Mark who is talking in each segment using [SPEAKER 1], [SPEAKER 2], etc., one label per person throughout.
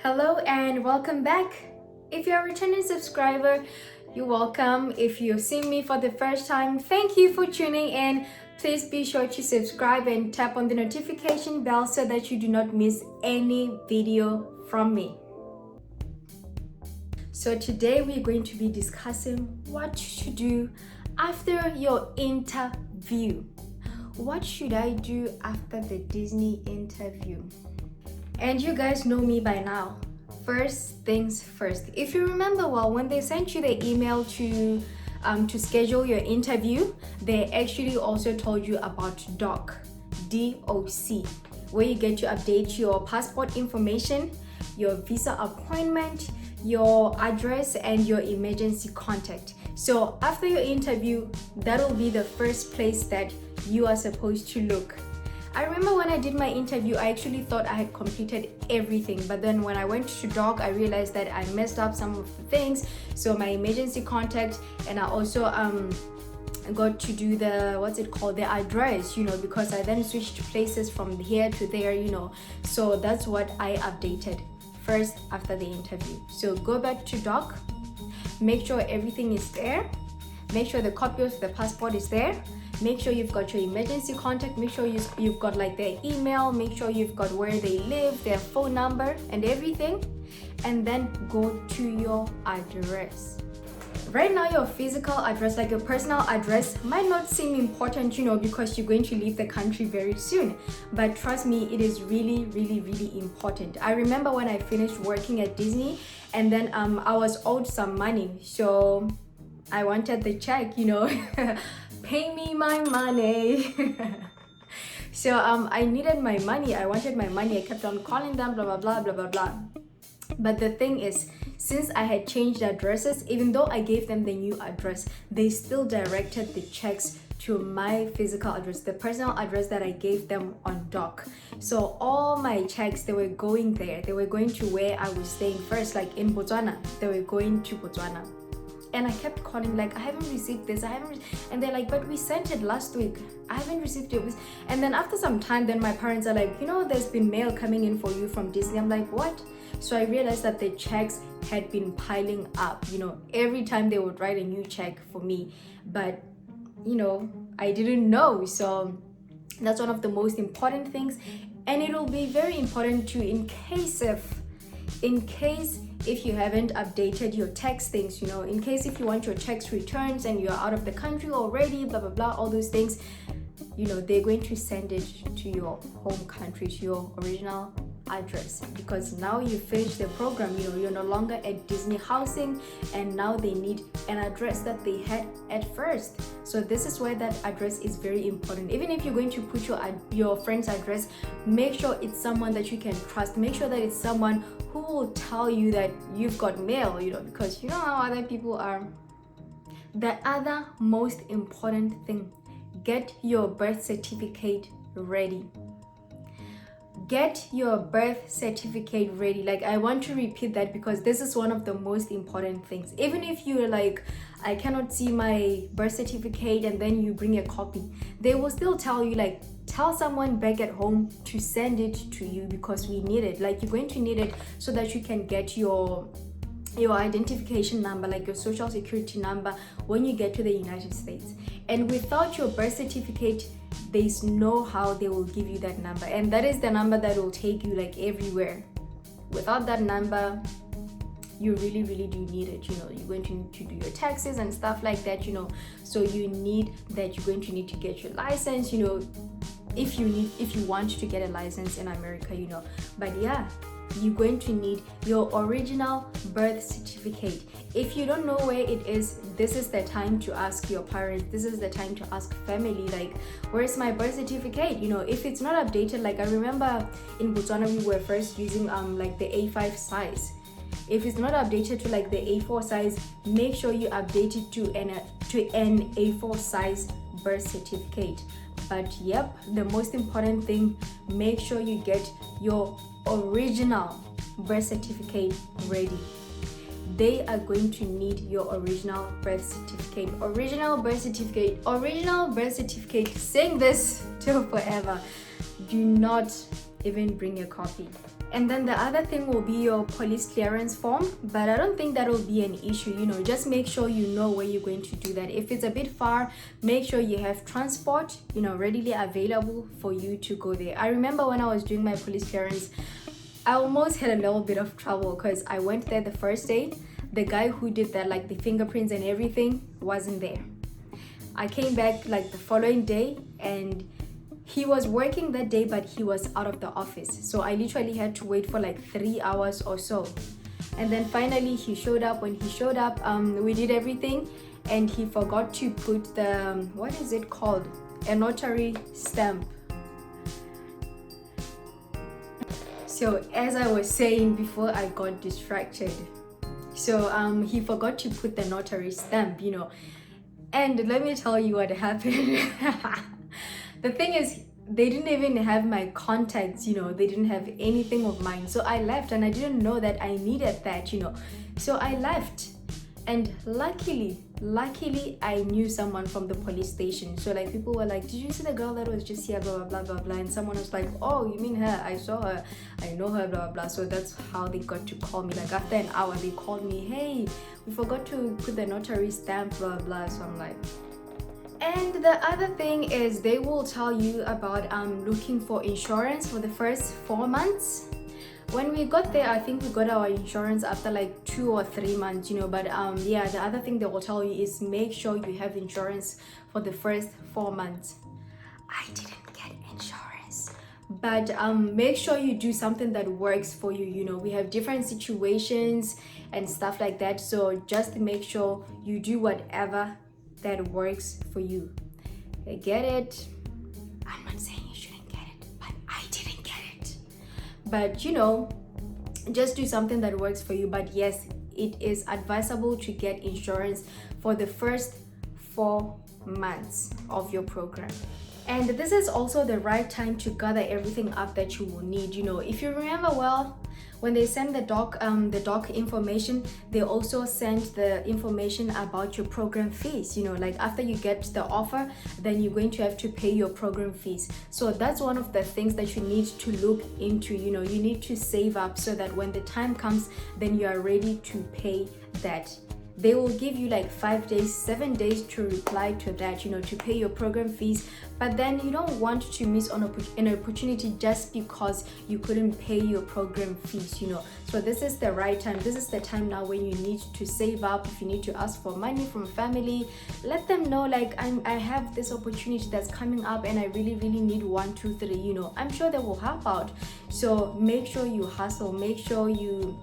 [SPEAKER 1] Hello and welcome back. If you're a returning subscriber, you're welcome. If you've seen me for the first time, thank you for tuning in. Please be sure to subscribe and tap on the notification bell so that you do not miss any video from me. So today we're going to be discussing what to do after your interview. What should I do after the Disney interview? And you guys know me by now. First things first. If you remember well, when they sent you the email to schedule your interview, they actually also told you about DOC, D-O-C, where you get to update your passport information, your visa appointment, your address, and your emergency contact. So after your interview, that'll be the first place that you are supposed to look. I remember when I did my interview, I actually thought I had completed everything, but then when I went to DOC, I realized that I messed up some of the things. So my emergency contact, and I also got to do the address, because I then switched places from here to there, so that's what I updated first after the interview. So go back to DOC, make sure everything is there, make sure the copy of the passport is there, make sure you've got your emergency contact, make sure you've got like their email, make sure you've got where they live, their phone number and everything, and then go to your address. Right now, your physical address, like your personal address, might not seem important, because you're going to leave the country very soon. But trust me, it is really, really, really important. I remember when I finished working at Disney, and then I was owed some money. So I wanted the check, pay me my money. So I needed my money. I wanted my money. I kept on calling them, blah, blah, blah, blah, blah, blah. But the thing is, since I had changed addresses, even though I gave them the new address, they still directed the checks to my physical address, the personal address that I gave them on DOC. So all my checks, they were going there. They were going to where I was staying first, like in Botswana. They were going to Botswana. And I kept calling, like, I haven't received this, and they're like, but we sent it last week, I haven't received it. And then after some time, then my parents are like, there's been mail coming in for you from Disney. I'm like, what? So I realized that the checks had been piling up, every time they would write a new check for me, but I didn't know. So that's one of the most important things, and it will be very important too in case if you haven't updated your tax things, in case if you want your tax returns and you're out of the country already, blah blah blah, all those things, they're going to send it to your home country, to your original address, because now you finished the program, you're no longer at Disney housing, and now they need an address that they had at first. So this is where that address is very important. Even if you're going to put your friend's address, make sure it's someone that you can trust. Make sure that it's someone who will tell you that you've got mail, because you know how other people are. The other most important thing, get your birth certificate ready. Get your birth certificate ready. Like, I want to repeat that because this is one of the most important things. Even if you're like, I cannot see my birth certificate, and then you bring a copy, they will still tell you, like, tell someone back at home to send it to you because we need it. Like, you're going to need it so that you can get your identification number, like your social security number, when you get to the United States. And without your birth certificate, there's no how they will give you that number, and that is the number that will take you like everywhere. Without that number, you really, really do need it. You're going to need to do your taxes and stuff like that, so you need that. You're going to need to get your license, if you want to get a license in America, but yeah, you're going to need your original birth certificate. If you don't know where it is, this is the time to ask your parents. This is the time to ask family, like, where's my birth certificate? If it's not updated, like I remember in Botswana we were first using like the A5 size. If it's not updated to like the A4 size, make sure you update it to an A4 size birth certificate. But yep, the most important thing, make sure you get your original birth certificate ready. They are going to need your original birth certificate. Original birth certificate. Saying this till forever. Do not even bring a copy. And then the other thing will be your police clearance form, but I don't think that will be an issue. Just make sure you know where you're going to do that. If it's a bit far, make sure you have transport readily available for you to go there. I remember when I was doing my police clearance, I almost had a little bit of trouble because I went there the first day. The guy who did that, like the fingerprints and everything, wasn't there. I came back like the following day and he was working that day, but he was out of the office. So I literally had to wait for like 3 hours or so. And then finally he showed up. When he showed up, we did everything and he forgot to put the, what is it called? A notary stamp. So as I was saying before, I got distracted. So he forgot to put the notary stamp, And let me tell you what happened. The thing is, they didn't even have my contacts, they didn't have anything of mine. So I left and I didn't know that I needed that, So I left. And luckily, I knew someone from the police station. So like people were like, did you see the girl that was just here, blah, blah, blah, blah, blah. And someone was like, oh, you mean her? I saw her. I know her, blah, blah, blah. So that's how they got to call me. Like after an hour, they called me, hey, we forgot to put the notary stamp, blah, blah. So I'm like, and the other thing is they will tell you about looking for insurance for the first 4 months. When we got there, I think we got our insurance after like 2 or 3 months, But yeah, the other thing they will tell you is make sure you have insurance for the first 4 months. I didn't get insurance, but make sure you do something that works for you. We have different situations and stuff like that. So just make sure you do whatever that works for you. I get it. I'm not saying you shouldn't get it, but I didn't get it. But just do something that works for you. But yes, it is advisable to get insurance for the first 4 months of your program. And this is also the right time to gather everything up that you will need. If you remember well, when they send the doc information, they also send the information about your program fees. Like after you get the offer, then you're going to have to pay your program fees. So that's one of the things that you need to look into. You need to save up so that when the time comes, then you are ready to pay that. They will give you like 5 days, 7 days to reply to that, to pay your program fees. But then you don't want to miss on an opportunity just because you couldn't pay your program fees, So this is the right time. This is the time now when you need to save up. If you need to ask for money from family, let them know like I have this opportunity that's coming up and I really, really need 1, 2, 3, I'm sure they will help out. So make sure you hustle, make sure you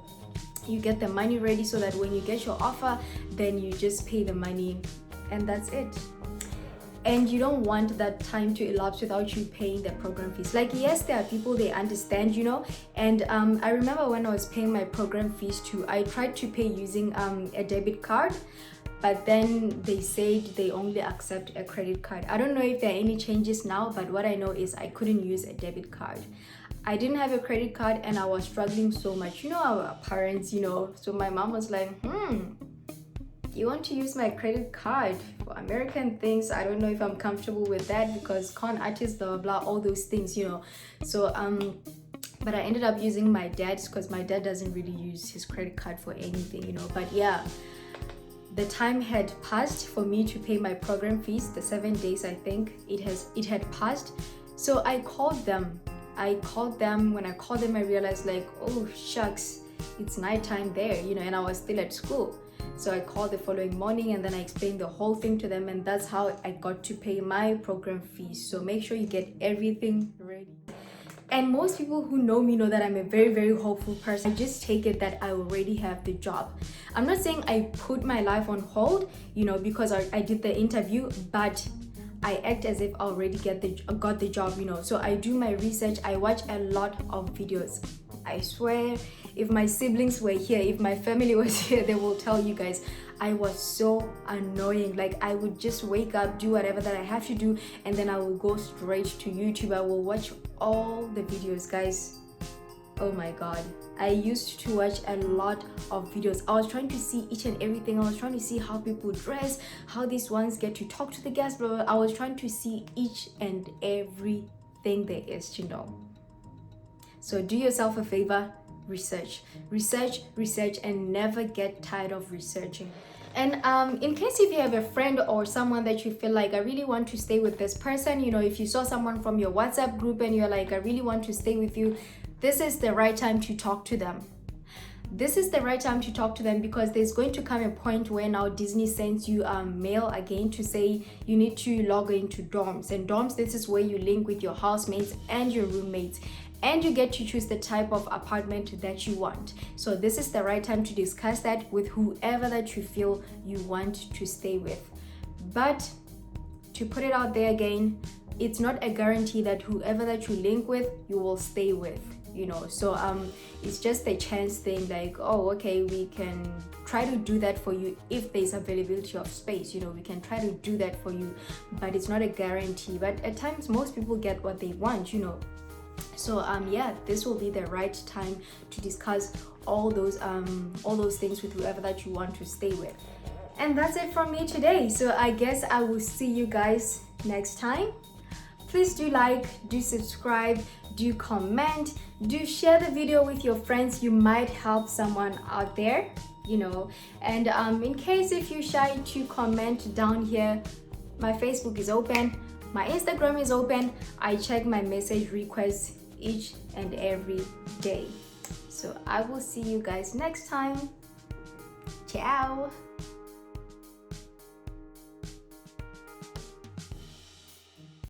[SPEAKER 1] get the money ready so that when you get your offer, then you just pay the money and that's it. And you don't want that time to elapse without you paying the program fees. Like yes, there are people, they understand, and I remember when I was paying my program fees too, I tried to pay using a debit card, but then they said they only accept a credit card. I don't know if there are any changes now, but what I know is I couldn't use a debit card. I didn't have a credit card and I was struggling so much. Our parents, so my mom was like, you want to use my credit card for American things? I don't know if I'm comfortable with that because con artists, blah, blah, blah, all those things, So, but I ended up using my dad's because my dad doesn't really use his credit card for anything, But yeah, the time had passed for me to pay my program fees. The 7 days, I think it had passed. So I called them. When I called them, I realized like, oh shucks, it's nighttime there, and I was still at school. So I called the following morning and then I explained the whole thing to them, and that's how I got to pay my program fees. So make sure you get everything ready. And most people who know me know that I'm a very, very hopeful person. I just take it that I already have the job. I'm not saying I put my life on hold, because I did the interview, but I act as if I already got the job, So I do my research. I watch a lot of videos. I swear, if my siblings were here, if my family was here, they will tell you guys, I was so annoying. Like I would just wake up, do whatever that I have to do, and then I will go straight to YouTube. I will watch all the videos, guys. Oh my god, I used to watch a lot of videos. I was trying to see each and everything. I was trying to see how people dress, how these ones get to talk to the guests, blah, blah, blah. I was trying to see each and everything there is to know. So do yourself a favor, research, research, research, and never get tired of researching. And in case if you have a friend or someone that you feel like, I really want to stay with this person, you know, if you saw someone from your WhatsApp group and you're like, I really want to stay with you, this is the right time to talk to them. This is the right time to talk to them, because there's going to come a point where now Disney sends you mail again to say you need to log into dorms. And dorms, this is where you link with your housemates and your roommates, and you get to choose the type of apartment that you want. So this is the right time to discuss that with whoever that you feel you want to stay with. But to put it out there again, it's not a guarantee that whoever that you link with, you will stay with, you know. So it's just a chance thing, like, oh, okay, we can try to do that for you if there's availability of space, you know, we can try to do that for you, but it's not a guarantee. But at times most people get what they want, you know. So yeah, this will be the right time to discuss all those things with whoever that you want to stay with. And that's it from me today. So I guess I will see you guys next time. Please do like, do subscribe, do comment, do share the video with your friends. You might help someone out there, you know. And in case if you're shy to comment down here, my Facebook is open, my Instagram is open. I check my message requests each and every day. So I will see you guys next time. Ciao.